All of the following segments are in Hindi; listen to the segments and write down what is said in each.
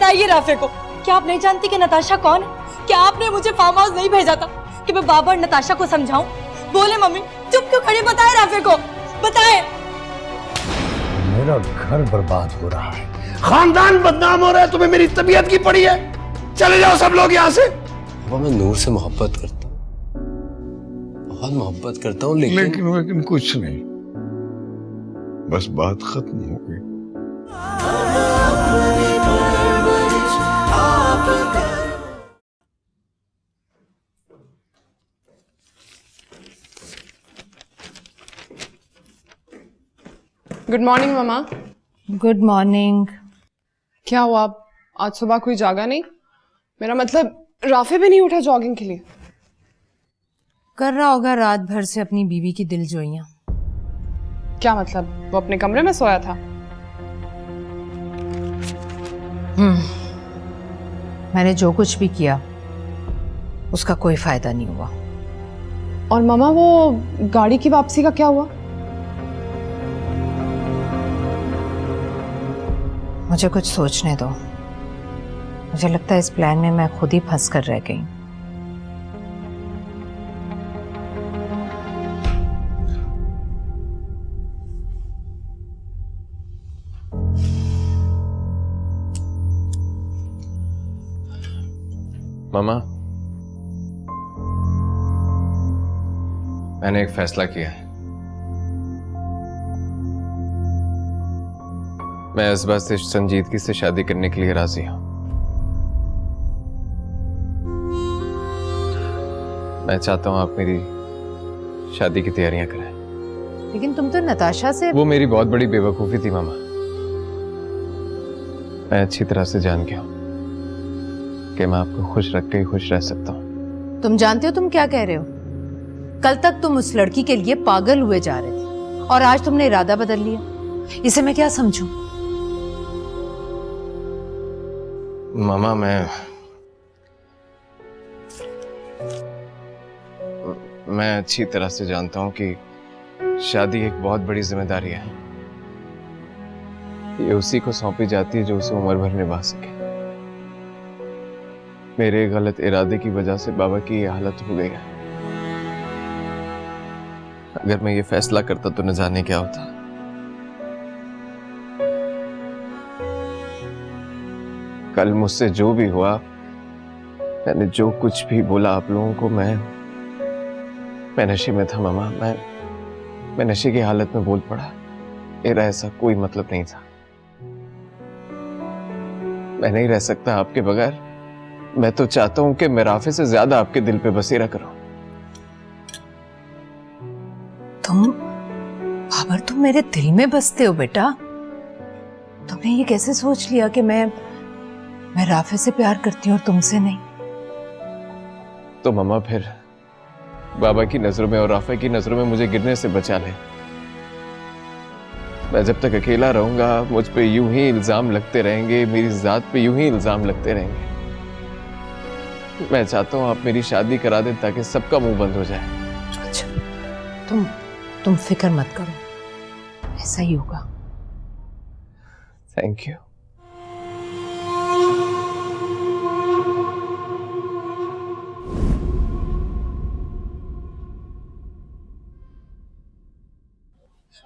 बताइए राफे को। क्या आप नहीं जानती कि नताशा कौन है? क्या आपने मुझे फार्म हाउस नहीं भेजा था कि मैं बाबा और नताशा को समझाऊं? बोले मम्मी, चुप क्यों खड़ी? बताए राफे को, बताए। मेरा घर बर्बाद हो रहा है, खानदान बदनाम हो रहा है, तुम्हें मेरी तबीयत की पड़ी है। चले जाओ सब लोग यहाँ से। वो मैं नूर से मोहब्बत करता हूँ, बहुत मोहब्बत करता हूँ, लेकिन कुछ नहीं, बस बात खत्म हो गई। गुड मॉर्निंग मामा। Good morning. क्या हुआ, आज सुबह कोई जागा नहीं? मेरा मतलब राफे भी नहीं उठा जॉगिंग के लिए? कर रहा होगा रात भर से अपनी बीवी की दिलजोइयां। क्या मतलब, वो अपने कमरे में सोया था? मैंने जो कुछ भी किया उसका कोई फायदा नहीं हुआ। और मामा वो गाड़ी की वापसी का क्या हुआ? मुझे कुछ सोचने दो। मुझे लगता है इस प्लान में मैं खुद ही फंस कर रह गई। मामा, मैंने एक फैसला किया है। मैं इस बात से संजीदगी से शादी करने के लिए राजी हूं। मैं चाहता हूं आप मेरी शादी की तैयारियां करें। लेकिन तुम तो नताशा से। वो मेरी बहुत बड़ी बेवकूफी थी मामा। मैं अच्छी तरह से जान गया हूं कि मैं आपको खुश रख के ही खुश रह सकता हूं। तुम जानते हो तुम क्या कह रहे हो? कल तक तुम उस लड़की के लिए पागल हुए जा रहे थे और आज तुमने इरादा बदल लिया। इसे मैं क्या समझूं? मामा, मैं अच्छी तरह से जानता हूं कि शादी एक बहुत बड़ी जिम्मेदारी है। ये उसी को सौंपी जाती है जो उसे उम्र भर निभा सके। मेरे गलत इरादे की वजह से बाबा की ये हालत हो गई है। अगर मैं ये फैसला करता तो न जाने क्या होता। कल मुझसे जो भी हुआ, मैंने जो कुछ भी बोला आप लोगों को, मैं नशे में था मामा। मैं नशे की हालत में बोल पड़ा। मेरा ऐसा कोई मतलब नहीं था। मैं नहीं रह सकता आपके बगैर। मैं तो चाहता हूं कि मैं राफे से ज्यादा आपके दिल पे बसेरा करूं। बाबर, तुम मेरे दिल में बसते हो बेटा। तुमने ये कैसे सोच लिया कि मैं राफे से प्यार करती हूँ और तुमसे नहीं? तो मामा फिर बाबा की नजरों में और राफे की नजरों में मुझे गिरने से बचा ले। मैं जब तक अकेला रहूंगा मुझ पे यूं ही इल्जाम लगते रहेंगे, मेरी जात पे यूं ही इल्जाम लगते रहेंगे। मैं चाहता हूं आप मेरी शादी करा दें ताकि सबका मुंह बंद हो जाए। अच्छा, तुम फिक्र मत करो, ऐसा ही होगा। Thank you.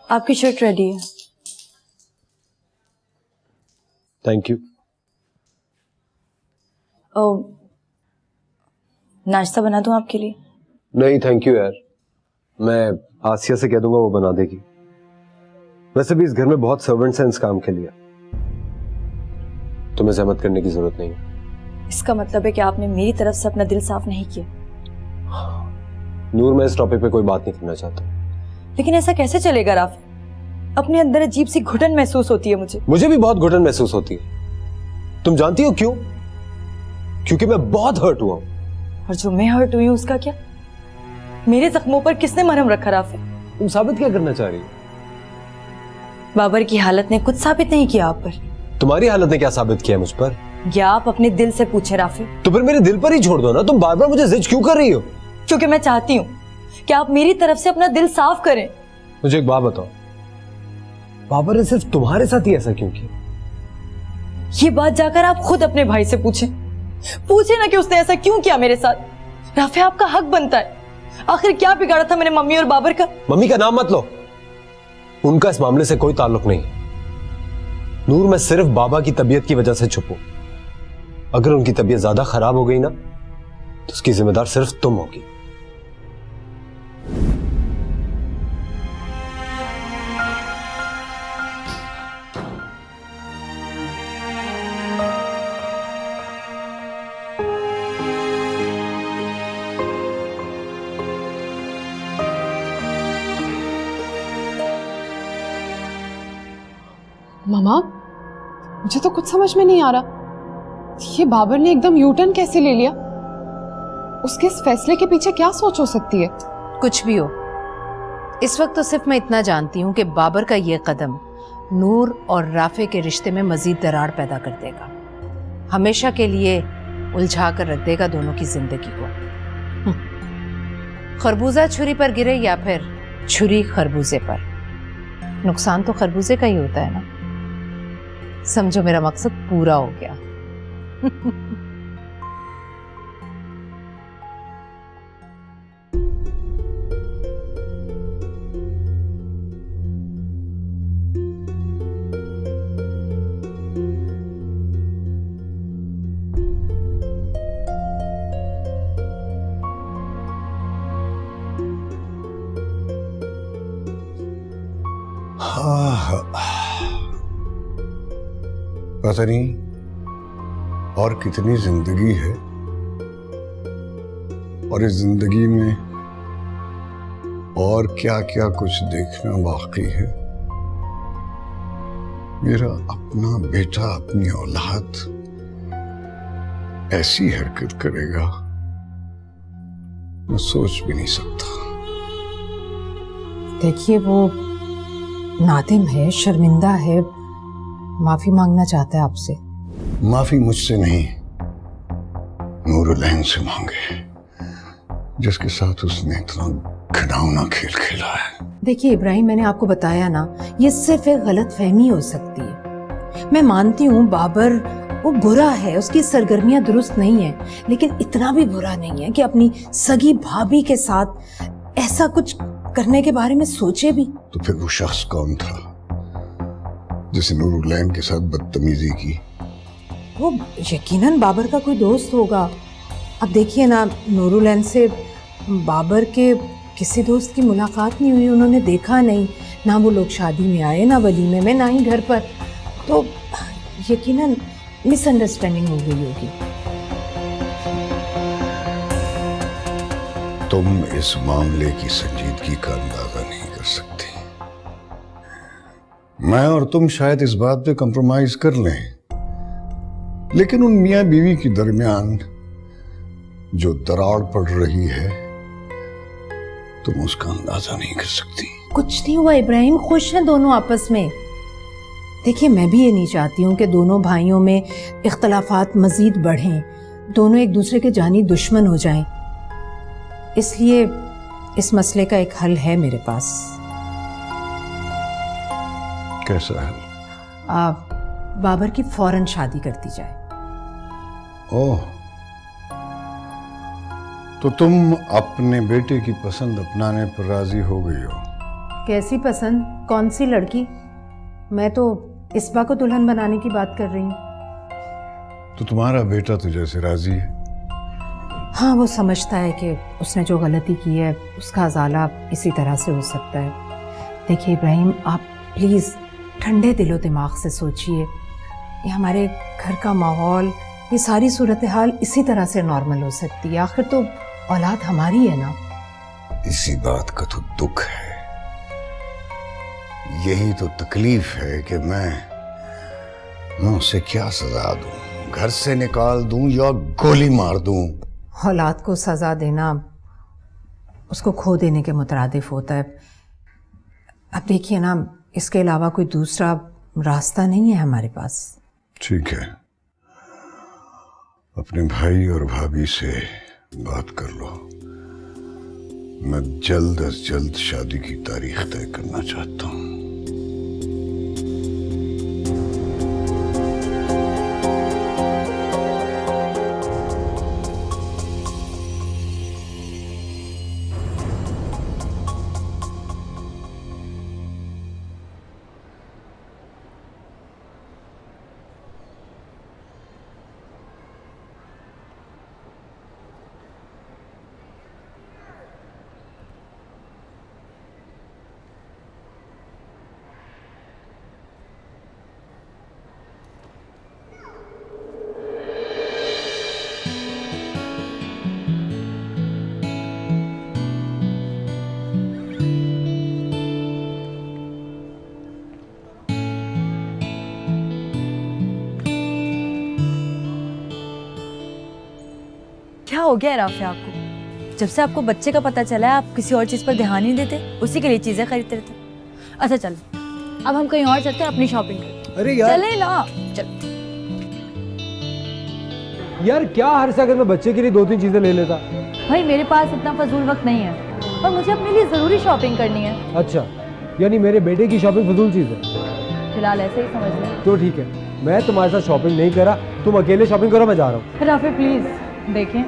आपकी शर्ट रेडी है। Thank you. नाश्ता बना दूं आपके लिए? नहीं थैंक यू यार, मैं आसिया से कह दूंगा, वो बना देगी। वैसे भी इस घर में बहुत सर्वेंट्स हैं इस काम के लिए, तुम्हें जहमत करने की जरूरत नहीं है। इसका मतलब है कि आपने मेरी तरफ से अपना दिल साफ नहीं किया। नूर, मैं इस टॉपिक पे कोई बात नहीं करना चाहता। लेकिन ऐसा कैसे चलेगा राफे? अपने अंदर अजीब सी घुटन महसूस होती है मुझे। मुझे भी बहुत घुटन महसूस होती है। तुम जानती हो क्यों? क्योंकि मैं बहुत हर्ट हुआ हूं। और जो मैं हर्ट हुई हूं उसका क्या? मेरे जख्मों पर किसने मरहम रखा राफे? तुम साबित क्या करना चाह रही हो? बाबर की हालत ने कुछ साबित नहीं किया आप पर। तुम्हारी हालत ने क्या साबित किया है मुझ पर? या आप अपने दिल से पूछे राफे। तो फिर मेरे दिल पर ही छोड़ दो ना, तुम बार बार मुझे जिद क्यों कर रही हो? क्योंकि मैं चाहती हूँ कि आप मेरी तरफ से अपना दिल साफ करें। मुझे एक बात बताओ, बाबर ने सिर्फ तुम्हारे साथ ही ऐसा क्यों किया? ये बात जाकर आप खुद अपने भाई से पूछें। पूछे ना कि उसने ऐसा क्यों किया मेरे साथ। राफे, आपका हक बनता है। आखिर क्या बिगाड़ा था मैंने मम्मी और बाबर का? मम्मी का नाम मत लो, उनका इस मामले से कोई ताल्लुक नहीं। नूर, मैं सिर्फ बाबा की तबीयत की वजह से चुप हूं। अगर उनकी तबीयत ज्यादा खराब हो गई ना तो उसकी जिम्मेदार सिर्फ तुम होगी। मामा, मुझे तो कुछ समझ में नहीं आ रहा, ये बाबर ने एकदम यू टर्न कैसे ले लिया? उसके इस फैसले के पीछे क्या सोच हो सकती है? कुछ भी हो, इस वक्त तो सिर्फ मैं इतना जानती हूँ कि बाबर का ये कदम नूर और राफे के रिश्ते में मजीद दरार पैदा कर देगा, हमेशा के लिए उलझा कर रख देगा दोनों की जिंदगी को। खरबूजा छुरी पर गिरे या फिर छुरी खरबूजे पर, नुकसान तो खरबूजे का ही होता है ना। समझो मेरा मकसद पूरा हो गया। पता नहीं और कितनी जिंदगी है और इस जिंदगी में और क्या क्या कुछ देखना बाकी है। मेरा अपना बेटा अपनी औलाद ऐसी हरकत करेगा, मैं सोच भी नहीं सकता। देखिए, वो नादिम है, शर्मिंदा है, माफी मांगना चाहता है आपसे। माफी मुझसे नहीं, नूरुलैन से मांगे, जिसके साथ उसने इतना घिनौना खेल खेला है। देखिए इब्राहिम, मैंने आपको बताया ना, ये सिर्फ एक गलत फहमी हो सकती है। मैं मानती हूँ बाबर वो बुरा है, उसकी सरगर्मियां दुरुस्त नहीं है, लेकिन इतना भी बुरा नहीं है कि अपनी सगी भाभी के साथ ऐसा कुछ करने के बारे में सोचे भी। तो फिर वो शख्स कौन था जिसे नूरुलैन के साथ बदतमीजी की? वो यकीनन बाबर का कोई दोस्त होगा। अब देखिए ना, नूरुलैन से बाबर के किसी दोस्त की मुलाकात नहीं हुई, उन्होंने देखा नहीं, ना वो लोग शादी में आए, ना वलीमे में, ना ही घर पर। तो यकीनन मिसअंडरस्टैंडिंग हो गई होगी। तुम इस मामले की संजीदगी का अंदाजा नहीं कर सकती। मैं और तुम शायद इस बात पे कंप्रोमाइज कर लें, लेकिन उन मियां बीवी के दरमियान जो दरार पड़ रही है, तुम उसका अंदाजा नहीं कर सकती। कुछ नहीं हुआ इब्राहिम, खुश हैं दोनों आपस में। देखिए, मैं भी ये नहीं चाहती हूँ कि दोनों भाइयों में इख्तलाफात मजीद बढ़ें, दोनों एक दूसरे के जानी दुश्मन हो जाएं। इसलिए इस मसले का एक हल है मेरे पास। कैसा है? बाबर की फौरन शादी कर दी जाए। ओह, तो तुम अपने बेटे की पसंद अपनाने पर राजी हो गई हो? कैसी पसंद? कौन सी लड़की? मैं तो इसबा को दुल्हन बनाने की बात कर रही हूँ। तो तुम्हारा बेटा तो जैसे राजी है। हाँ, वो समझता है कि उसने जो गलती की है उसका अजाला इसी तरह से हो सकता है। देखिए इब्राहिम, आप प्लीज़ ठंडे दिलो दिमाग से सोचिए। ये हमारे घर का माहौल, ये सारी सूरत हाल इसी तरह से नॉर्मल हो सकती है। आखिर तो औलाद हमारी है ना। इसी बात का तो दुख है, यही तो तकलीफ है कि मैं उसे क्या सजा दूं, घर से निकाल दूं या गोली मार दूं। औलाद को सजा देना उसको खो देने के मुतरादिफ होता है। अब देखिए ना, इसके अलावा कोई दूसरा रास्ता नहीं है हमारे पास। ठीक है, अपने भाई और भाभी से बात कर लो। मैं जल्द अज जल्द शादी की तारीख तय करना चाहता हूं। हो गया है राफे आपको? जब से आपको बच्चे का पता चला है आप किसी और चीज पर ध्यान नहीं देते, उसी के लिए चीजें खरीदते रहते। अच्छा चल, अब हम कहीं और चलते हैं अपनी शॉपिंग करते। अरे यार, चले ना, चल। यार क्या हर सेकंड में बच्चे के लिए 2-3 चीजें ले लेता? भाई मेरे पास इतना फजूल वक्त नहीं है और मुझे अपने लिए जरूरी शॉपिंग करनी है। अच्छा, यानी मेरे बेटे की शॉपिंग फजूल चीज है? फिलहाल ऐसे ही समझ ले। तो ठीक है, मैं तुम्हारे साथ शॉपिंग नहीं करा, तुम अकेले शॉपिंग करो, मैं जा रहा हूँ। राफे प्लीज देखें,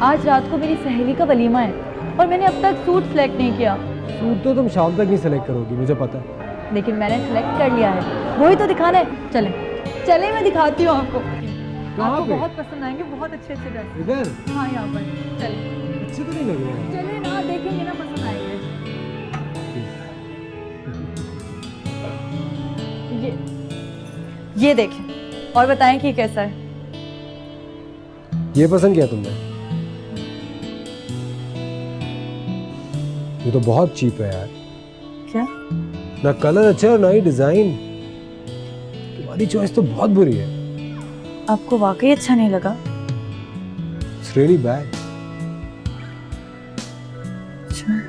आज रात को मेरी सहेली का वलीमा है और मैंने अब तक सूट सिलेक्ट नहीं किया। सूट तो तुम शाम तक नहीं सेलेक्ट करोगी, मुझे पता है। लेकिन मैंने सिलेक्ट कर लिया है, वही तो दिखाना है। चले चले, मैं दिखाती हूँ आपको। आपको पे? बहुत पसंद आएंगे, बहुत अच्छे अच्छे ड्रेस। इधर हाँ यहाँ पर चले। अच्छे तो नहीं लग रहे हैं। चले ना, देखेंगे ना, पसंद आएंगे। ये देखें और बताएं कि कैसा है। ये पसंद किया तुमने? ये तो बहुत चीप है यार। क्या? ना कलर अच्छा है और ना ही डिजाइन। तुम्हारी चॉइस तो बहुत बुरी है। आपको वाकई अच्छा नहीं लगा? It's really bad. अच्छा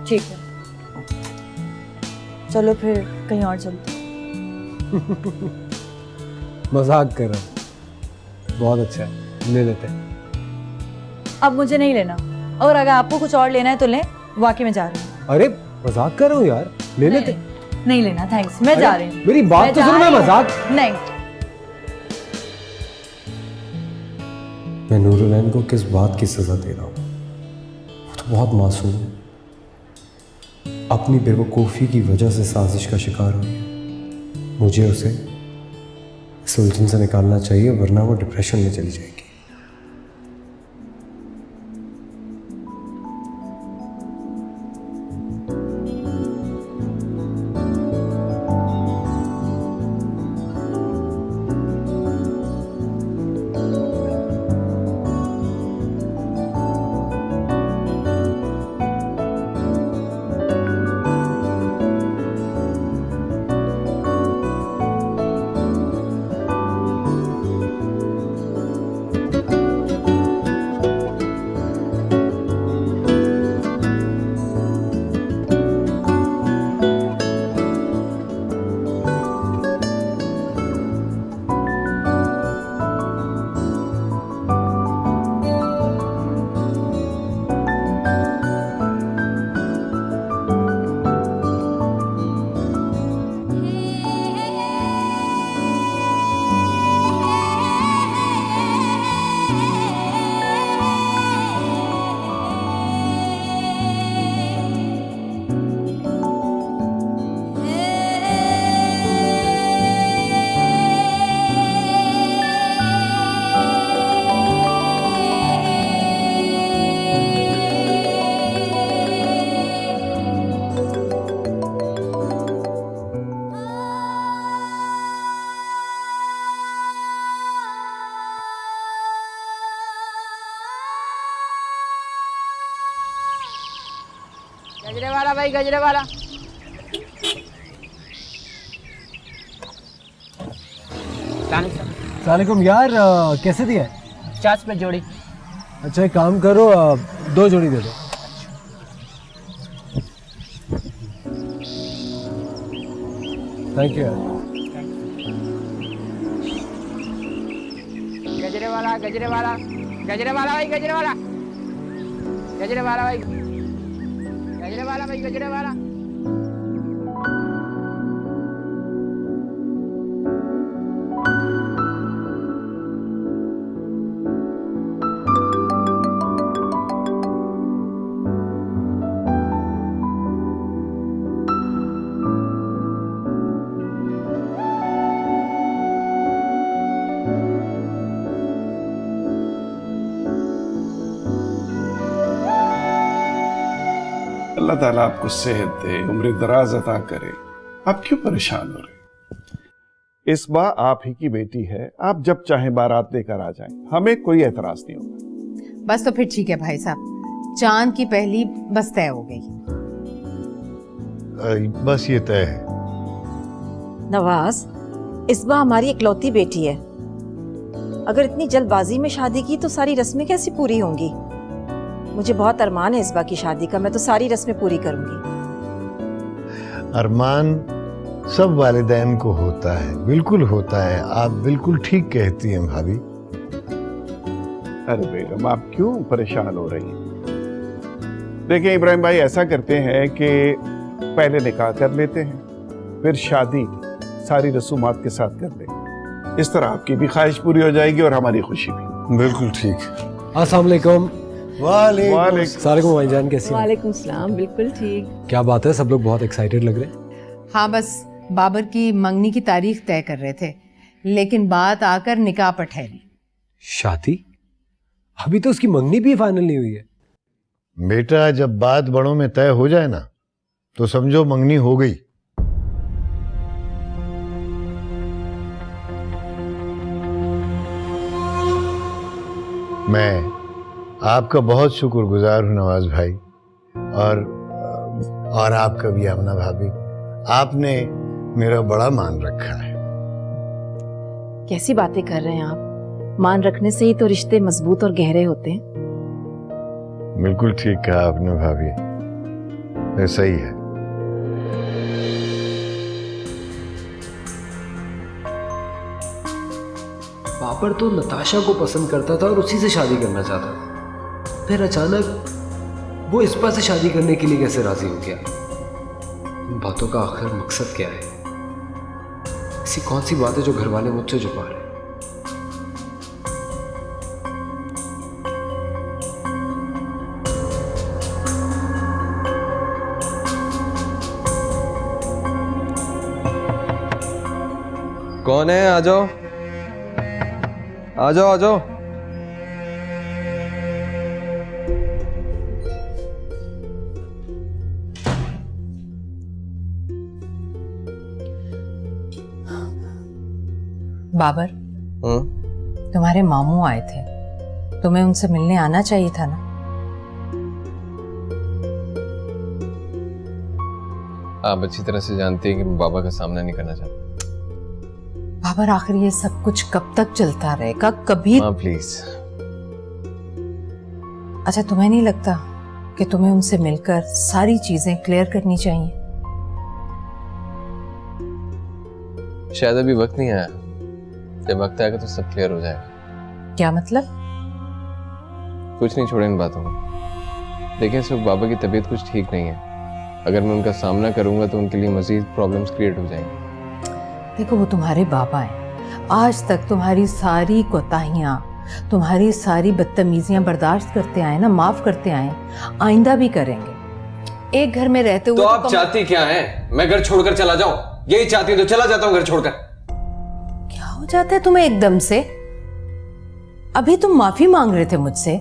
ठीक है, चलो फिर कहीं और चलते। मजाक कर रहा हूँ, बहुत अच्छा है, ले लेते हैं। अब मुझे नहीं लेना, और अगर आपको कुछ और लेना है तो लें, वाकई में जा रही हूँ। अरे मजाक कर रहा हूँ यार, ले लेते। नहीं लेना, थैंक्स, मैं जा रही हूँ। मेरी बात तो सुनो, मैं मजाक नहीं। मैं नूरुलैन को किस बात की सजा दे रहा हूँ? वो तो बहुत मासूम है, अपनी बेवकूफ़ी की वजह से साजिश का शिकार हुई है। मुझे उसे इस उलझन से निकालना चाहिए, वरना वो डिप्रेशन में चली जाएगी। गजरे वाला भाई, गजरे वाला। सलामुकुम यार, कैसे दिया है? 50 पे जोड़ी। अच्छा एक काम करो, 2 जोड़ी दे दो। थैंक यू यार। गजरे वाला, गजरे वाला, गजरे वाला भाई, गजरे वाला, गजरे वाला भाई, गजरे वाला भाई, गजरे वाला। अल्लाह ताला आपको सेहत दे, उम्र दराज अता करे। आप क्यों परेशान हो रहे? इस बार आप ही की बेटी है, आप जब चाहें बारात लेकर आ जाएं, हमें कोई एतराज नहीं होगा। बस तो फिर ठीक है भाई साहब, चांद की पहली बस तय हो गई। बस ये तय है। नवाज, इस बार हमारी इकलौती बेटी है, अगर इतनी जल्दबाजी में शादी की तो सारी रस्में कैसे पूरी होंगी? मुझे बहुत अरमान है इसबा की शादी का, मैं तो सारी रस्में पूरी करूंगी। अरमान सब वालिदैन को होता है, बिल्कुल होता है। आप बिल्कुल ठीक कहती हैं भाभी। अरे बेगम, आप क्यों परेशान हो रही हैं? देखिए इब्राहिम भाई, ऐसा करते हैं कि पहले निकाह कर लेते हैं, फिर शादी सारी रसूमात के साथ कर लेंगे। इस तरह आपकी भी ख्वाहिश पूरी हो जाएगी और हमारी खुशी भी। बिल्कुल ठीक। अस्सलाम वालेकुम। वालेकुम। सलाम भाईजान, कैसी हैं? वालेकुम सलाम। बिल्कुल ठीक। क्या बात है, सब लोग बहुत एक्साइटेड लग रहे हैं। हाँ, बस बाबर की मंगनी की तारीख तय कर रहे थे, लेकिन बात आकर निकाह पर ठहरी। शादी? अभी तो उसकी मंगनी भी फाइनल नहीं हुई है। बेटा, जब बात बड़ों में तय हो जाए ना तो समझो मंगनी हो गई। मैं आपका बहुत शुक्रगुजार हूं नवाज भाई, और आपका भी आमना भाभी। आपने मेरा बड़ा मान रखा है। कैसी बातें कर रहे हैं आप? मान रखने से ही तो रिश्ते मजबूत और गहरे होते हैं। बिल्कुल ठीक कहा आपने भाभी, ऐसा ही है। बाबर तो नताशा को पसंद करता था और उसी से शादी करना चाहता था, फिर अचानक वो इस्बा से शादी करने के लिए कैसे राजी हो गया? इन बातों का आखिर मकसद क्या है? ऐसी कौन सी बात है जो घर वाले मुझसे छुपा रहे हैं? कौन है? आ जाओ आ जाओ आ जाओ। बाबर, तुम्हारे मामू आए थे, तुम्हें उनसे मिलने आना चाहिए था ना। आप अच्छी तरह से जानती हैं कि मैं बाबा का सामना नहीं करना चाहता। बाबर, आखिर ये सब कुछ कब तक चलता रहेगा? कभी प्लीज। अच्छा, तुम्हें नहीं लगता कि तुम्हें उनसे मिलकर सारी चीजें क्लियर करनी चाहिए? शायद अभी वक्त नहीं आया, जब वक्त आएगा तो सब क्लियर हो जाएगा। क्या मतलब? कुछ नहीं, छोड़े इन बातों को। देखिए, इस वक्त बाबा की तबीयत कुछ ठीक नहीं है। अगर मैं उनका सामना करूंगा तो उनके लिए मजीद प्रॉब्लम्स क्रिएट हो जाएंगी। देखो, वो तुम्हारे बाबा हैं। आज तक तुम्हारी सारी कोताहियां, तुम्हारी सारी बदतमीजियां बर्दाश्त करते आए ना, माफ करते आए, आइंदा भी करेंगे। एक घर में रहते हुए तो आप चाहती क्या हैं? मैं घर छोड़कर चला जाऊं? यही चाहती तो चला जाता हूं घर छोड़कर। क्या हो जाता है तुम्हें एकदम से? अभी तुम माफी मांग रहे थे मुझसे,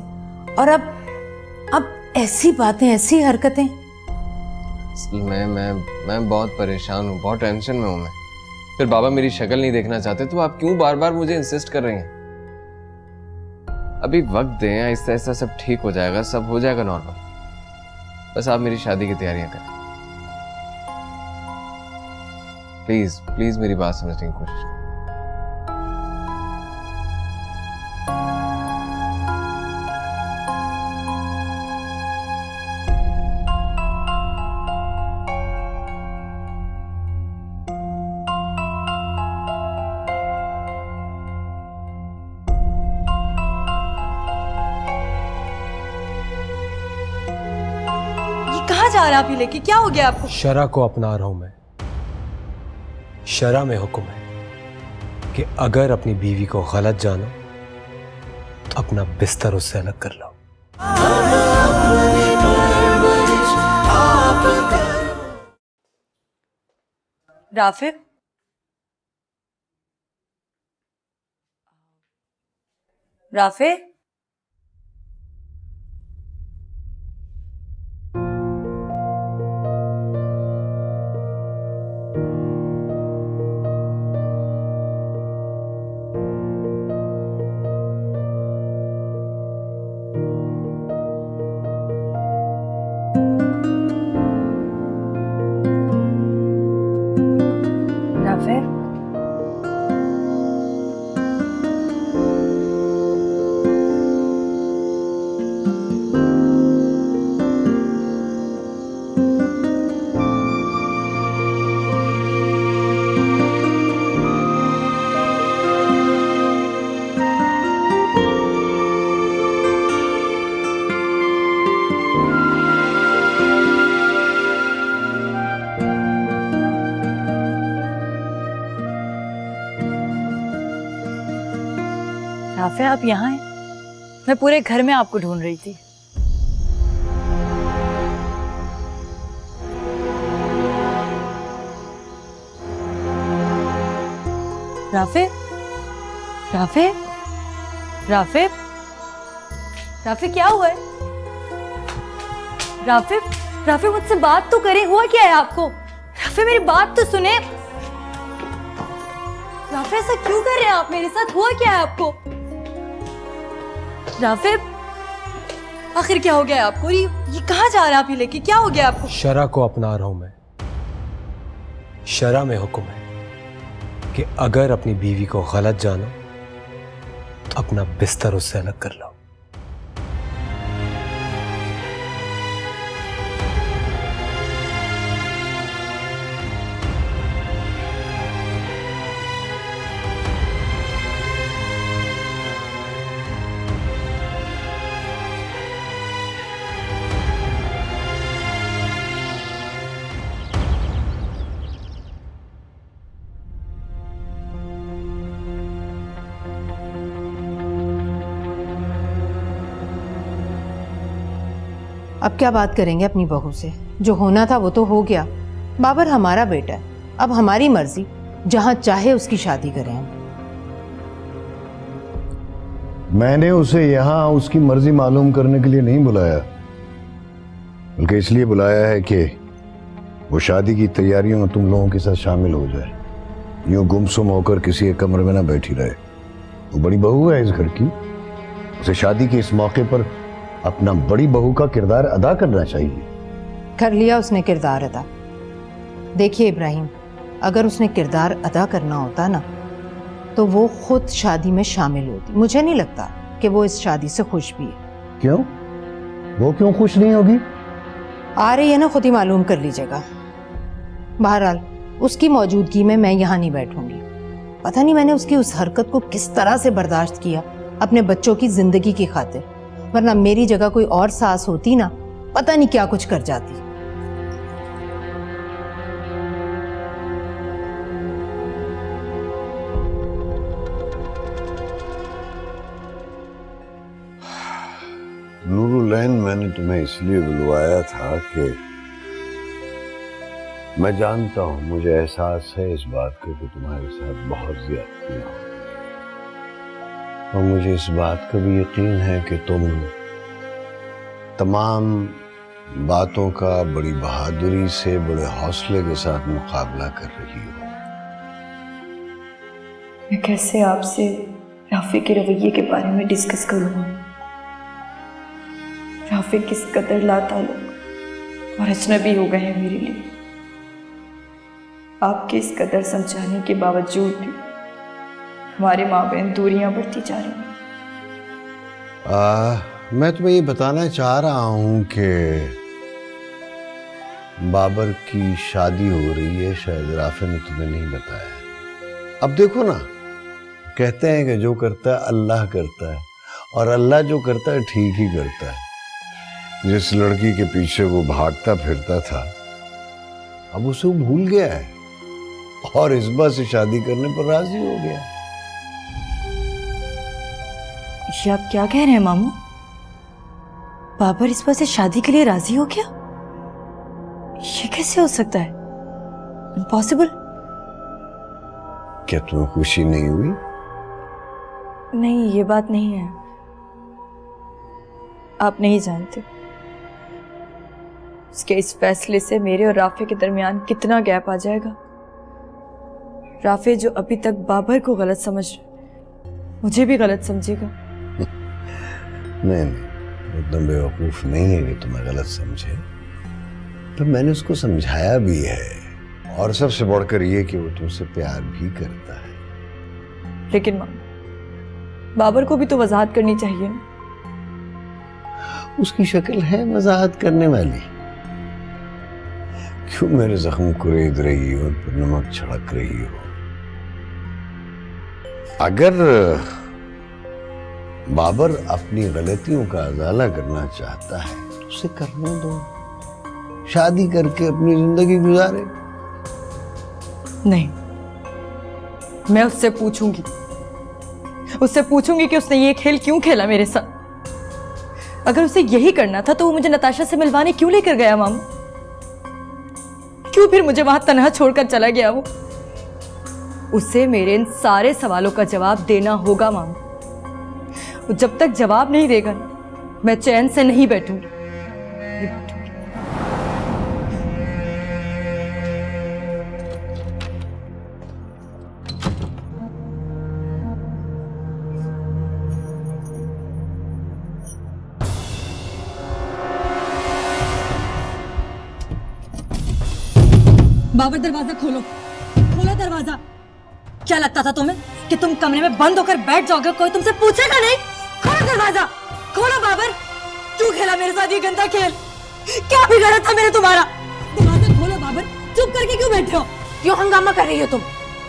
और अब ऐसी बातें, ऐसी हरकतें। मैं बहुत परेशान हूँ, बहुत टेंशन में हूं मैं। फिर बाबा मेरी शक्ल नहीं देखना चाहते, तो आप क्यों बार बार मुझे इंसिस्ट कर रही हैं? अभी वक्त दें, आहिस्ता आहिस्ता सब ठीक हो जाएगा, सब हो जाएगा नॉर्मल। बस आप मेरी शादी की तैयारियां करें। प्लीज प्लीज मेरी बात समझने की कोशिश करें। कहाँ जा रहे हैं आप ही लेके? क्या हो गया आपको? शरा को अपना रहा हूं मैं। शरा में हुक्म है कि अगर अपनी बीवी को गलत जानो तो अपना बिस्तर उससे अलग कर लो। राफे, राफे, राफे, राफे आप यहाँ हैं? मैं पूरे घर में आपको ढूंढ रही थी। राफे, राफे, राफे, राफे क्या हुआ है? राफे, राफे मुझसे बात तो करें, हुआ क्या है आपको? राफे मेरी बात तो सुने। राफे ऐसा क्यों कर रहे हैं आप मेरे साथ? हुआ क्या है आपको? राफे आखिर क्या हो गया है आपको? ये कहाँ जा रहे हैं आप? ये लेके क्या हो गया आपको? शरा को अपना रहा हूं मैं। शरा में हुक्म है कि अगर अपनी बीवी को गलत जानो तो अपना बिस्तर उससे अलग कर लो। अब क्या बात करेंगे अपनी बहू से? जो होना था वो तो हो गया। बाबर हमारा बेटा है, अब हमारी मर्जी, जहां चाहे उसकी शादी करें हम। मैंने उसे यहाँ उसकी मर्जी मालूम करने के लिए नहीं बुलाया, बल्कि इसलिए बुलाया है कि वो शादी की तैयारियों में तुम लोगों के साथ शामिल हो जाए। यूं गुमसुम होकर किसी एक कमरे में ना बैठी रहे। वो बड़ी बहू है इस घर की, उसे शादी के इस मौके पर अपना बड़ी बहू का किरदार अदा करना चाहिए। कर लिया उसने किरदार अदा। देखिए इब्राहिम, अगर उसने किरदार अदा करना होता ना तो वो खुद शादी में शामिल होती। मुझे नहीं लगता कि वो इस शादी से खुश भी है। क्यों? वो क्यों खुश नहीं होगी? आ रही है ना, खुद ही मालूम कर लीजिएगा। बहरहाल उसकी मौजूदगी में मैं यहाँ नहीं बैठूंगी। पता नहीं मैंने उसकी उस हरकत को किस तरह से बर्दाश्त किया अपने बच्चों की जिंदगी की खातिर, वरना मेरी जगह कोई और सास होती ना, पता नहीं क्या कुछ कर जाती। नूरुलैन, मैंने तुम्हें इसलिए बुलवाया था कि मैं जानता हूं, मुझे एहसास है इस बात का कि तुम्हारे साथ बहुत ज्यादतियां हो, और मुझे इस बात का भी यकीन है कि तुम तमाम बातों का बड़ी बहादुरी से, बड़े हौसले के साथ मुकाबला कर रही हो। मैं कैसे आपसे राफे के रवैये के बारे में डिस्कस करूँगा? राफे किस कदर लाताल्लुक और अजनबी हो गए हैं मेरे लिए। आपके इस कदर समझाने के बावजूद भी हमारे माबैन दूरियां बढ़ती जा रही हैं। मैं तुम्हें ये बताना चाह रहा हूं कि बाबर की शादी हो रही है, शायद राफे ने तुम्हें नहीं बताया। अब देखो ना, कहते हैं कि जो करता है अल्लाह करता है, और अल्लाह जो करता है ठीक ही करता है। जिस लड़की के पीछे वो भागता फिरता था, अब उसे वो भूल गया है और इस्बा से शादी करने पर राजी हो गया। ये आप क्या कह रहे हैं मामू? बाबर इस्बा से शादी के लिए राजी हो गया? ये कैसे हो सकता है? इम्पॉसिबल। क्या तुम्हें खुशी नहीं हुई? नहीं, ये बात नहीं है। आप नहीं जानते उसके इस फैसले से मेरे और राफे के दरमियान कितना गैप आ जाएगा। राफे जो अभी तक बाबर को गलत समझ, मुझे भी गलत समझेगा। नहीं, वो इतना बेवकूफ नहीं है कि तुम्हें गलत समझे। तो मैंने उसको समझाया भी है, और सबसे बढ़कर ये कि वो तुमसे प्यार भी करता है। लेकिन मामा, बाबर को भी तो वजाहत करनी चाहिए ना। उसकी शक्ल है वजाहत करने वाली। क्यों मेरे जख्म कुरेद रही हो, पर नमक छिड़क रही हो? अगर बाबर अपनी गलतियों का अजाला करना चाहता है तो उसे करने दो, शादी करके अपनी जिंदगी गुजारे। नहीं, मैं उससे पूछूंगी उससे पूछूंगी कि उसने ये खेल क्यों खेला मेरे साथ। अगर उसे यही करना था तो वो मुझे नताशा से मिलवाने क्यों लेकर गया मामू? क्यों फिर मुझे वहां तन्हा छोड़कर चला गया वो? उसे मेरे इन सारे सवालों का जवाब देना होगा मामू। वो जब तक जवाब नहीं देगा ना, मैं चैन से नहीं बैठूंगी। बाबर दरवाजा खोलो, खोलो दरवाजा। क्या लगता था तुम्हें कि तुम कमरे में बंद होकर बैठ जाओगे, कोई तुमसे पूछेगा नहीं? खोलो दरवाजा, खोलो बाबर। क्यों खेला मेरे साथ ये गंदा खेल? क्या बिगाड़ा था मैंने तुम्हारा? दरवाजा खोलो बाबर, चुप करके क्यों बैठे हो? क्यों हंगामा कर रही हो तुम?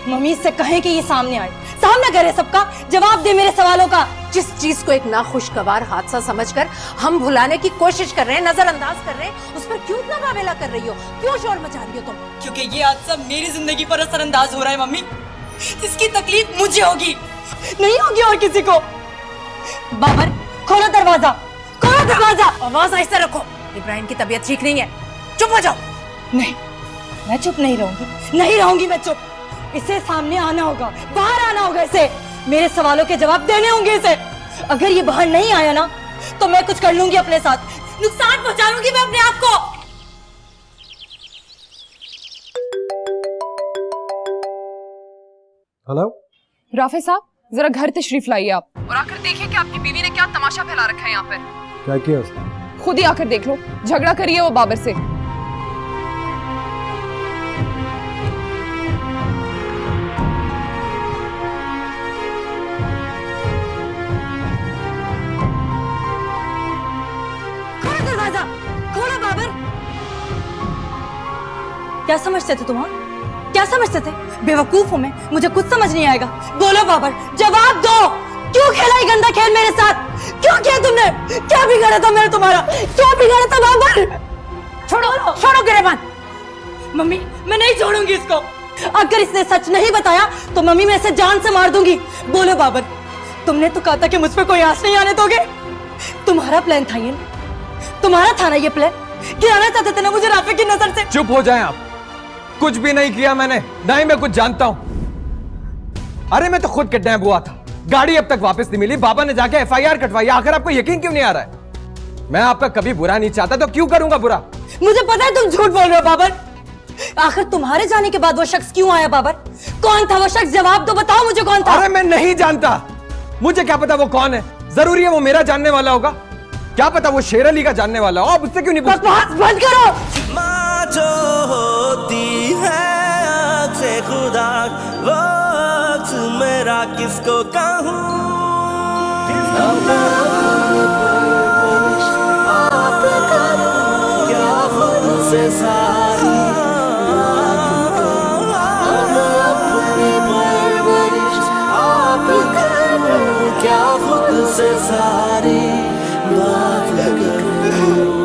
मम्मी से कहे कि ये सामने आए, सामने करे सबका, जवाब दे मेरे सवालों का। जिस चीज को एक नाखुशगवार हादसा समझकर हम भुलाने की कोशिश कर रहे हैं, नजरअंदाज कर रहे हैं, उस पर क्यों इतना वावेला कर रही हो? क्यों शोर मचा रही हो तुम? क्योंकि ये हादसा मेरी जिंदगी पर असरअंदाज हो रहा है मम्मी। इसकी तकलीफ मुझे होगी, नहीं होगी और किसी को। बाबर खोलो दरवाजा, खोलो दरवाजा। आवाज ऐसे रखो, इब्राहिम की तबीयत ठीक नहीं है, चुप हो जाओ। नहीं, मैं चुप नहीं रहूंगी, नहीं रहूंगी मैं चुप। इसे सामने आना होगा, बाहर आना होगा, इसे मेरे सवालों के जवाब देने होंगे इसे। अगर ये बाहर नहीं आया ना तो मैं कुछ कर लूंगी अपने साथ, नुकसान पहुंचा लूंगी मैं अपने आप को। हेलो राफे साहब, जरा घर तशरीफ लाइए आप और आकर देखिए कि आपकी बीवी ने क्या तमाशा फैला रखा है यहाँ पर। क्या किया उसने? खुद ही आकर देख लो, झगड़ा करिए वो बाबर से। खोलो दरवाजा, खोलो बाबर। क्या समझते थे तुम? हाँ? क्या समझते थे? बेवकूफ हूं मैं, मुझे कुछ समझ नहीं आएगा। बोलो बाबर, जवाब दो। क्यों खेला ये गंदा खेल मेरे साथ? क्यों किया तुमने? क्या बिगाड़ा था मैंने तुम्हारा? क्या बिगाड़ा था बाबर? छोड़ो, छोड़ो गिरेबान। मम्मी, मैं नहीं छोड़ूंगी इसको। अगर इसने सच नहीं बताया तो मम्मी मैं इसे जान से मार दूंगी। बोलो बाबर, तुमने तो कहा था कि मुझ पर कोई आस नहीं आने दोगे। तुम्हारा प्लान था ये, तुम्हारा था ना ये प्लान? गिराना चाहते थे ना मुझे राफे की नजर से। चुप हो जाएं आप, कुछ भी नहीं किया मैंने, ना ही मैं कुछ जानता हूं। अरे मैं तो खुद किडनैप हुआ था, गाड़ी अब तक वापस नहीं मिली, बाबा ने जाके एफआईआर कटवाई। आखिर आपको यकीन क्यों नहीं आ रहा है? मैं आपका कभी बुरा नहीं चाहता, तो क्यों करूंगा बुरा? मुझे पता है तुम झूठ बोल रहे हो बाबर। आखिर तुम्हारे जाने के बाद वो शख्स क्यों आया बाबर? कौन था वो शख्स? जवाब दो, बताओ मुझे कौन था। अरे मैं नहीं जानता, मुझे क्या पता वो कौन है? जरूरी है वो मेरा जानने वाला होगा? क्या पता वो शेर अली का जानने वाला हो? आप उससे क्यों नहीं पूछते? बकवास बंद करो। माँ जो होती है आँख से खुदा, वक्त मेरा किसको कहूँ? आप करो क्या खुद से सारी, अपनी परवरिश आप करो क्या खुद से सारी बात करो।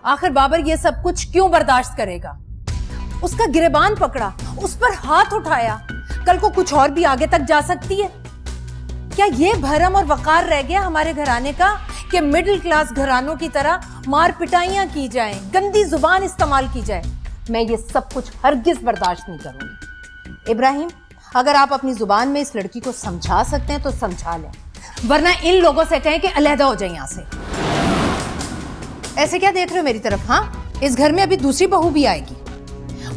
आखिर बाबर ये सब कुछ क्यों बर्दाश्त करेगा? उसका गिरेबान पकड़ा, उस पर हाथ उठाया, कल को कुछ और भी आगे तक जा सकती है। क्या ये भरम और वकार रह गया हमारे घराने का कि मिडिल क्लास घरानों की तरह मार पिटाइयां की जाएं, गंदी जुबान इस्तेमाल की जाए? मैं ये सब कुछ हरगिज बर्दाश्त नहीं करूंगी। इब्राहिम, अगर आप अपनी जुबान में इस लड़की को समझा सकते हैं तो समझा लें, वरना इन लोगों से कहें कि अलहदा हो जाए यहां से। ऐसे क्या देख रहे हो मेरी तरफ? हाँ, इस घर में अभी दूसरी बहू भी आएगी।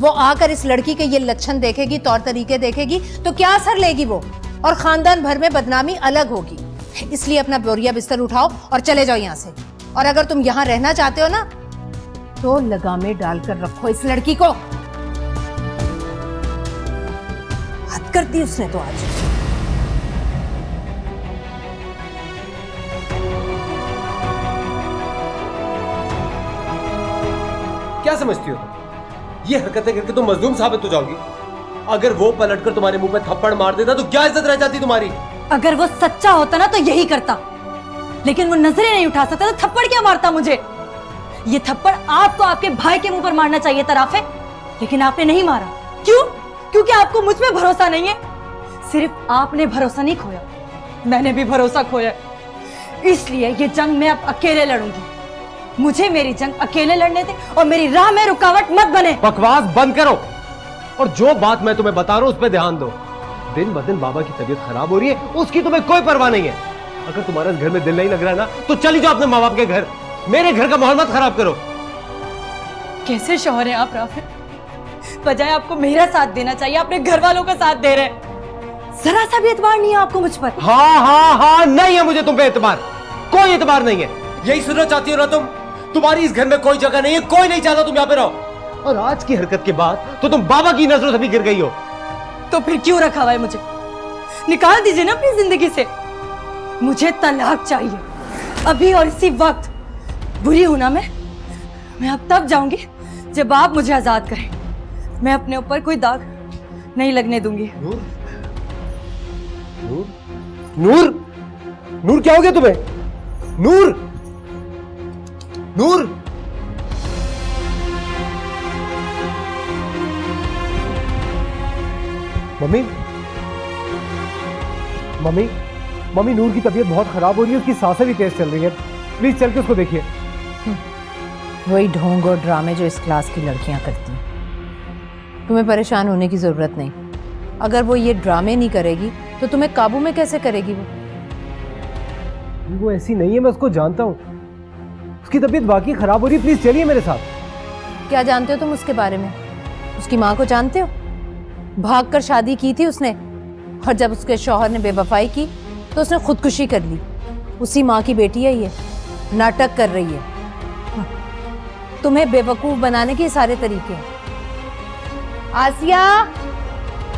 वो आकर इस लड़की के ये लक्षण देखेगी, तौर तरीके देखेगी, तो क्या असर लेगी वो, और खानदान भर में बदनामी अलग होगी। इसलिए अपना बोरिया बिस्तर उठाओ और चले जाओ यहाँ से। और अगर तुम यहाँ रहना चाहते हो ना, तो लगामे डालकर रखो इस लड़की को। हद कर दी उसने तो आज। क्या समझती हो तुम? ये हरकतें करके तुम मजलूम साबित हो जाओगी। अगर वो पलटकर तुम्हारे मुंह पे थप्पड़ मार देता तो क्या इज्जत रह जाती तुम्हारी? अगर वो सच्चा होता ना तो यही करता, लेकिन वो नजरें नहीं उठा सकता तो थप्पड़ क्या मारता मुझे? ये थप्पड़ आपको आपके भाई के मुंह पर मारना चाहिए था राफे, लेकिन आपने नहीं मारा। क्यों? क्योंकि आपको मुझ पे भरोसा नहीं है। सिर्फ आपने भरोसा नहीं खोया, मैंने भी भरोसा खोया। इसलिए ये जंग मैं अब अकेले लड़ूंगी। मुझे मेरी जंग अकेले लड़ने दे और मेरी राह में रुकावट मत बने। बकवास बंद करो और जो बात मैं तुम्हें बता रहा हूं उस पर ध्यान दो। दिन ब दिन बाबा की तबीयत खराब हो रही है, उसकी तुम्हें कोई परवाह नहीं है। अगर तुम्हारा इस घर में दिल नहीं लग रहा है ना, तो चली जाओ अपने माँ बाप के घर। मेरे घर का माहौल मत खराब करो। कैसे शौहर हैं आप राफे? बजाय आपको मेरा साथ देना चाहिए, अपने घर वालों का साथ दे रहे हैं। जरा सा भी एतबार नहीं है आपको मुझ पर। हाँ, नहीं है मुझे तुम पे एतबार, कोई एतबार नहीं है। यही सुनना चाहती हो ना तुम? तुम्हारी इस घर में कोई जगह नहीं है, कोई नहीं चाहता तुम यहाँ पे रहो। और आज की हरकत के बाद तो तुम बाबा की नजरों से भी गिर गई हो। तो फिर क्यों रखा हुआ है मुझे? निकाल दीजिए ना अपनी जिंदगी से। मुझे तलाक चाहिए, अभी और इसी वक्त। बुरी हूं ना मैं अब तब जाऊंगी जब आप मुझे आजाद करें। मैं अपने ऊपर कोई दाग नहीं लगने दूंगी। नूर, नूर, नूर, नूर क्या हो गया तुम्हें? नूर, नूर, मम्मी, मम्मी, मम्मी, नूर की तबीयत बहुत खराब हो रही है, उसकी सांसें भी तेज चल रही है। प्लीज चल के उसको देखिए। वही ढोंग और ड्रामे जो इस क्लास की लड़कियां करती हैं। तुम्हें परेशान होने की जरूरत नहीं। अगर वो ये ड्रामे नहीं करेगी तो तुम्हें काबू में कैसे करेगी? वो ऐसी नहीं है, मैं उसको जानता हूँ। उसकी तबीयत वाकई खराब हो रही है, प्लीज चलिए मेरे साथ। क्या जानते हो तुम उसके बारे में? उसकी माँ को जानते हो? भागकर शादी की थी उसने, और जब उसके शौहर ने बेवफाई की तो उसने खुदकुशी कर ली। उसी माँ की बेटी है ये, नाटक कर रही है। तुम्हें बेवकूफ बनाने के सारे तरीके हैं। आसिया,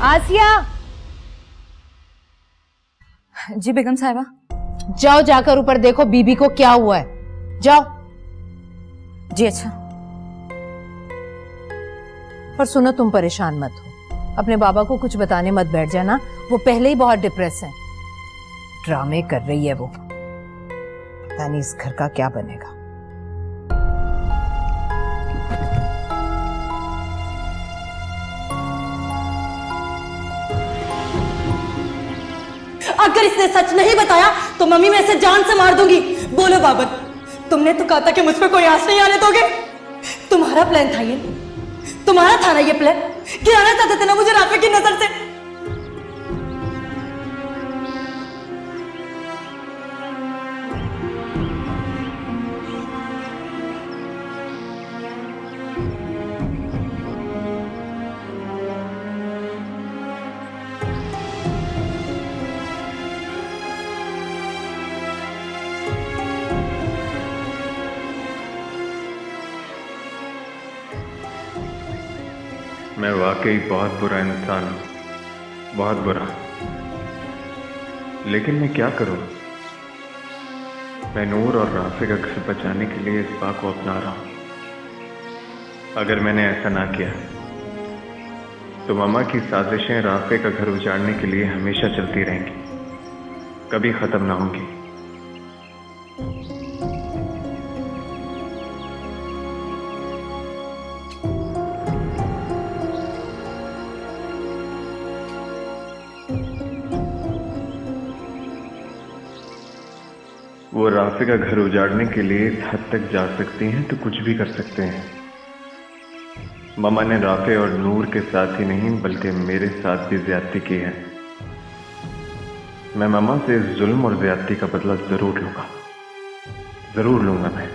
आसिया। जी बेगम साहिबा। जाओ जाकर ऊपर देखो बीबी को क्या हुआ है। जाओ। जी अच्छा। पर सुनो, तुम परेशान मत हो। अपने बाबा को कुछ बताने मत बैठ जाना, वो पहले ही बहुत डिप्रेस है। ड्रामे कर रही है वो। पता नहीं इस घर का क्या बनेगा। अगर इसने सच नहीं बताया तो मम्मी मैं इसे जान से मार दूंगी। बोलो बाबर, तुमने तो कहा था कि मुझ पर कोई आस नहीं आने दोगे। तुम्हारा प्लान था ये, तुम्हारा था ना ये प्लान। गिराना चाहते थे ना मुझे राफे की नजर से। मैं वाकई बहुत बुरा इंसान हूँ, बहुत बुरा। लेकिन मैं क्या करूँ? मैं नूर और राफे का घर बचाने के लिए इस बात को अपना रहा हूँ। अगर मैंने ऐसा ना किया तो मामा की साजिशें राफे का घर उजाड़ने के लिए हमेशा चलती रहेंगी, कभी खत्म ना होंगी। वो राफे का घर उजाड़ने के लिए इस हद तक जा सकती हैं तो कुछ भी कर सकते हैं। मामा ने राफे और नूर के साथ ही नहीं बल्कि मेरे साथ भी ज्यादती की है। मैं मामा से इस जुल्म और ज्यादती का बदला जरूर लूंगा, जरूर लूंगा मैं।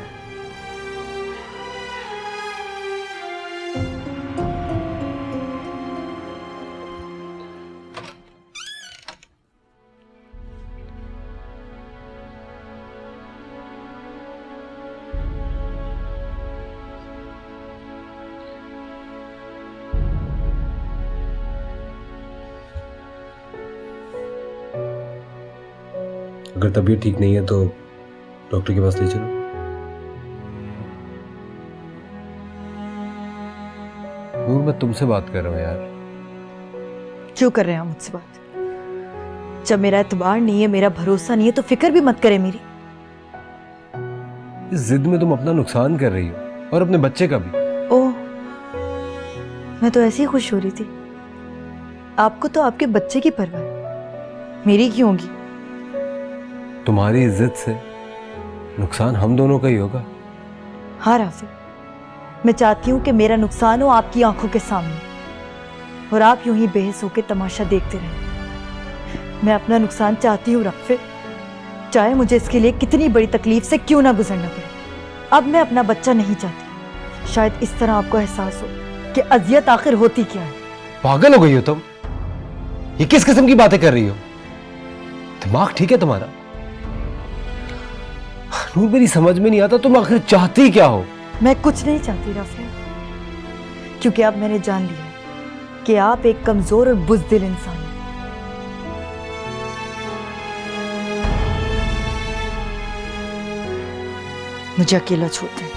अगर तबीयत ठीक नहीं है तो डॉक्टर के पास ले चलो। नूर, मैं तुमसे बात कर रहा हूँ यार। क्यों कर रहे हैं आप मुझसे बात? जब मेरा एतबार नहीं है, मेरा भरोसा नहीं है, तो फिक्र भी मत करें मेरी। इस जिद में तुम अपना नुकसान कर रही हो और अपने बच्चे का भी। ओह, मैं तो ऐसे ही खुश हो रही थी। आपको तो आपके बच्चे की परवाह है, मेरी क्यों होगी? तुम्हारी इज्जत से नुकसान हम दोनों का ही होगा। हाँ राफी, मैं चाहती हूँ कि मेरा नुकसान हो आपकी आंखों के सामने और आप यूं ही बेहस होकर तमाशा देखते रहें। मैं अपना नुकसान चाहती हूँ राफी, चाहे मुझे इसके लिए कितनी बड़ी तकलीफ से क्यों ना गुजरना पड़े। अब मैं अपना बच्चा नहीं चाहती। शायद इस तरह आपको एहसास हो कि अजियत आखिर होती क्या है। पागल हो गई हो तुम? ये किस किस्म की बातें कर रही हो? दिमाग ठीक है तुम्हारा? नूर, मेरी समझ में नहीं आता तुम आखिर चाहती क्या हो? मैं कुछ नहीं चाहती राफी, क्योंकि अब मैंने जान लिया कि आप एक कमजोर और बुज़दिल इंसान हैं। मुझे अकेला छोड़ दें।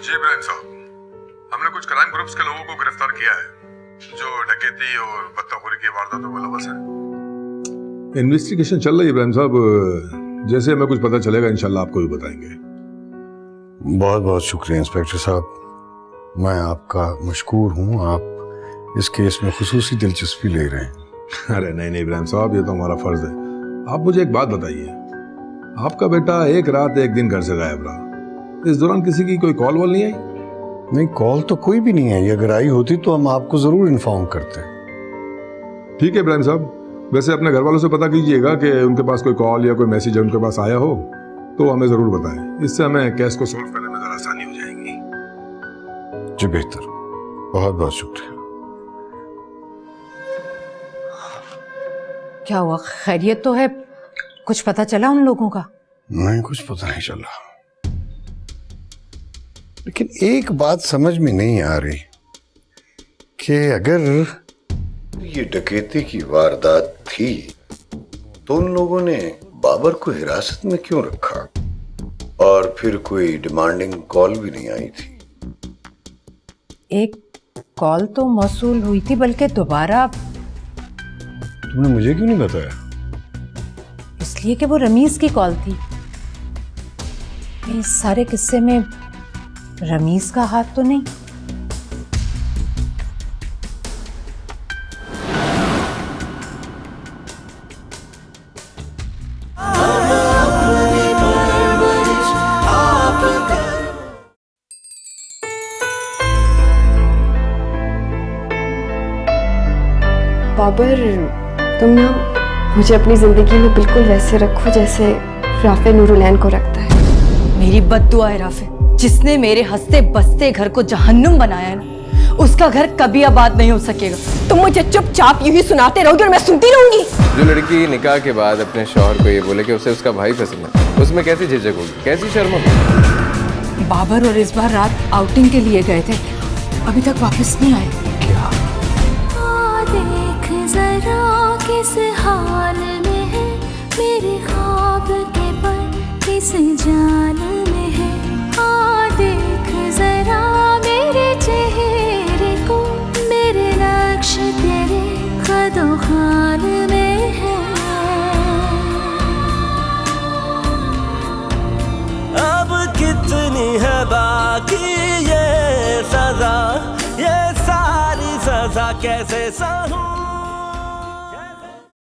जी इब्राहिम साहब, हमने कुछ क्राइम ग्रुप्स के लोगों को गिरफ्तार किया है जो डकैती और बदतखोरी की वारदातों में लवस है। इन्वेस्टिगेशन चल रही है इब्राहिम साहब, जैसे हमें कुछ पता चलेगा इंशाल्लाह आपको भी बताएंगे। बहुत बहुत शुक्रिया इंस्पेक्टर साहब, मैं आपका मशकूर हूँ। आप इस केस में खुसूसी दिलचस्पी ले रहे हैं। अरे नहीं नहीं इब्राहिम साहब, ये तो हमारा फर्ज है। आप मुझे एक बात बताइए, आपका बेटा एक रात एक दिन घर से गायब रहा, इस दौरान किसी की कोई कॉल वॉल नहीं आई? नहीं, कॉल तो कोई भी नहीं आई। अगर आई होती तो हम आपको जरूर इन्फॉर्म करते। ठीक है इब्राहिम साहब, वैसे अपने घर वालों से पता कीजिएगा कि उनके पास कोई कॉल या कोई मैसेज उनके पास आया हो तो हमें जरूर बताएं, इससे हमें केस को सॉल्व करने में जरा आसानी हो जाएगी। जी बेहतर, बहुत बहुत शुक्रिया। क्या हुआ, खैरियत तो है? कुछ पता चला उन लोगों का? नहीं, कुछ पता नहीं चला, लेकिन एक बात समझ में नहीं आ रही कि अगर ये डकैती की वारदात थी तो उन लोगों ने बाबर को हिरासत में क्यों रखा और फिर कोई डिमांडिंग कॉल भी नहीं आई थी। एक कॉल तो मौसूल हुई थी, बल्कि दोबारा। तुमने मुझे क्यों नहीं बताया? इसलिए कि वो रमीज की कॉल थी। इस सारे किस्से में रमीज का हाथ तो नहीं? बाबर, तुम ना मुझे अपनी जिंदगी में बिल्कुल वैसे रखो जैसे राफे नूरुलैन को रखता है। मेरी बद्दुआ है राफे, जिसने मेरे हंसते बसते घर को जहन्नुम बनाया है ना, उसका घर कभी आबाद नहीं हो सकेगा। तुम मुझे चुपचाप यूं ही सुनाते रहोगे और मैं सुनती रहूंगी। जो लड़की निकाह के बाद अपने शौहर को ये बोले कि उसे उसका भाई पसंद है, उसमें कैसी झिझक होगी, कैसी शर्म होगी? बाबर और इस बार रात आउटिंग के लिए गए थे, अभी तक वापस नहीं आए। क्या? देख जरा किस हाल में है, मेरे ख्वाब के पल किस जाल में है। देख जरा मेरे चेहरे को, मेरे लक्ष्य तेरे कदो खाल में है। अब कितनी है बाकी ये सजा, ये सारी सजा कैसे सहूं।